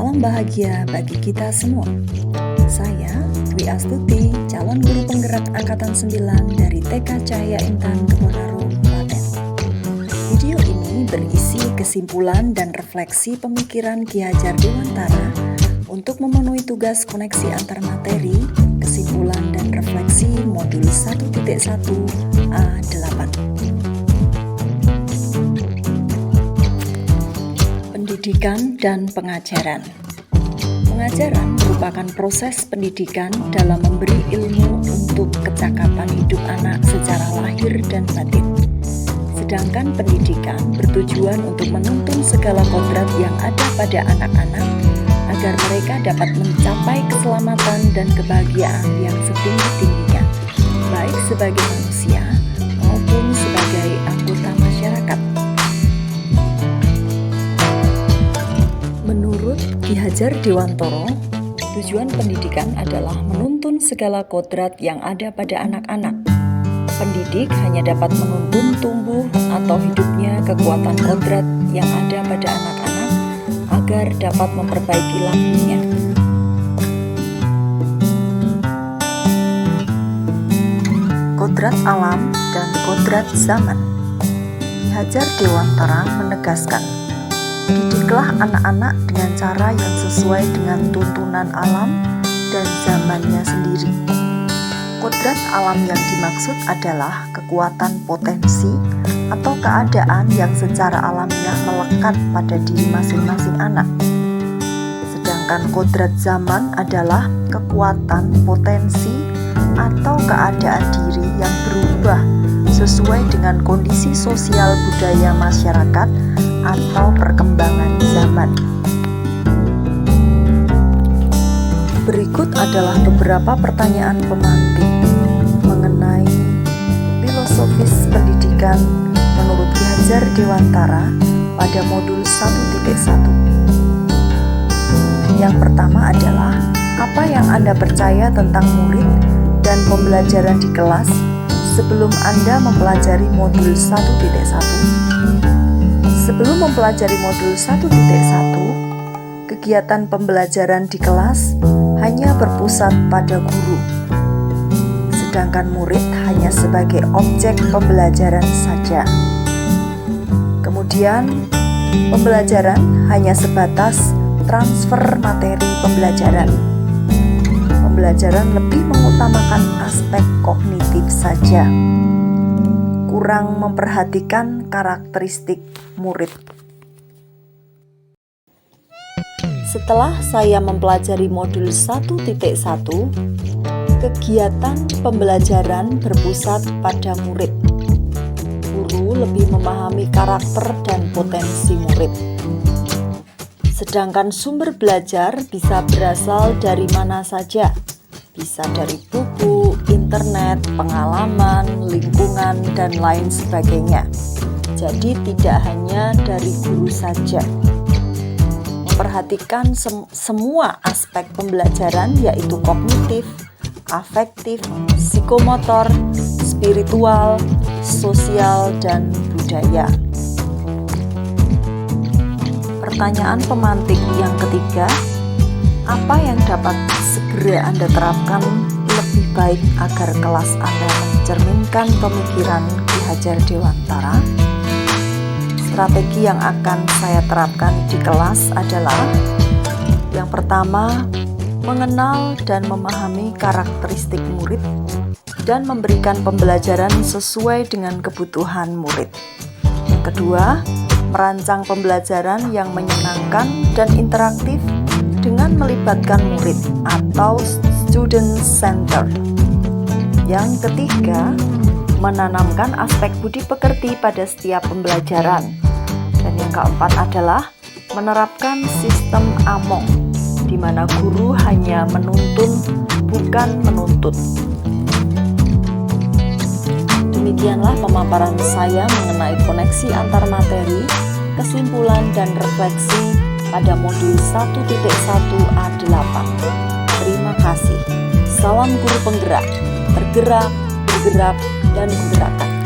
Salam bahagia bagi kita semua. Saya Dwi Astuti, calon guru penggerak Angkatan 9 dari TK Cahaya Intan Kebonaru, Klaten. Video ini berisi kesimpulan dan refleksi pemikiran Ki Hajar Dewantara untuk memenuhi tugas koneksi antar materi, kesimpulan dan refleksi modul 1.1 A8. Pendidikan dan pengajaran. Pengajaran merupakan proses pendidikan dalam memberi ilmu untuk kecakapan hidup anak secara lahir dan batin. Sedangkan pendidikan bertujuan untuk menuntun segala kodrat yang ada pada anak-anak agar mereka dapat mencapai keselamatan dan kebahagiaan yang setinggi-tingginya, baik sebagai manusia maupun sebagai anggota masyarakat. Menurut Ki Hajar Dewantara, tujuan pendidikan adalah menuntun segala kodrat yang ada pada anak-anak. Pendidik hanya dapat menuntun tumbuh atau hidupnya kekuatan kodrat yang ada pada anak-anak agar dapat memperbaiki lakunya. Kodrat alam dan kodrat zaman. Ki Hajar Dewantara menegaskan, didiklah anak-anak dengan cara yang sesuai dengan tuntunan alam dan zamannya sendiri. Kodrat alam yang dimaksud adalah kekuatan potensi atau keadaan yang secara alamiah melekat pada diri masing-masing anak. Sedangkan kodrat zaman adalah kekuatan potensi atau keadaan diri yang berubah sesuai dengan kondisi sosial budaya masyarakat atau perkembangan zaman. Berikut adalah beberapa pertanyaan pemantik mengenai filosofis pendidikan menurut Ki Hajar Dewantara pada modul 1.1. Yang pertama adalah, apa yang Anda percaya tentang murid dan pembelajaran di kelas sebelum Anda mempelajari modul 1.1? Sebelum mempelajari modul 1.1, kegiatan pembelajaran di kelas hanya berpusat pada guru, sedangkan murid hanya sebagai objek pembelajaran saja. Kemudian, pembelajaran hanya sebatas transfer materi pembelajaran. Pembelajaran lebih mengutamakan aspek kognitif saja, kurang memperhatikan karakteristik murid. Setelah saya mempelajari modul 1.1, kegiatan pembelajaran berpusat pada murid. Guru lebih memahami karakter dan potensi murid. Sedangkan sumber belajar bisa berasal dari mana saja. Bisa dari buku, internet, pengalaman, lingkungan, dan lain sebagainya. Jadi tidak hanya dari guru saja. Memperhatikan semua aspek pembelajaran yaitu kognitif, afektif, psikomotor, spiritual, sosial, dan budaya. Pertanyaan pemantik yang ketiga, apa yang dapat segera Anda terapkan lebih baik agar kelas Anda mencerminkan pemikiran Ki Hajar Dewantara? Strategi yang akan saya terapkan di kelas adalah, yang pertama, mengenal dan memahami karakteristik murid dan memberikan pembelajaran sesuai dengan kebutuhan murid. Yang kedua, merancang pembelajaran yang menyenangkan dan interaktif dengan melibatkan murid atau student center. Yang ketiga, menanamkan aspek budi pekerti pada setiap pembelajaran. Dan yang keempat adalah menerapkan sistem AMONG, di mana guru hanya menuntun, bukan menuntut. Demikianlah pemaparan saya mengenai koneksi antar materi, kesimpulan dan refleksi pada modul 1.1 A8. Terima kasih. Salam guru penggerak, bergerak, bergerak, dan menggerakkan.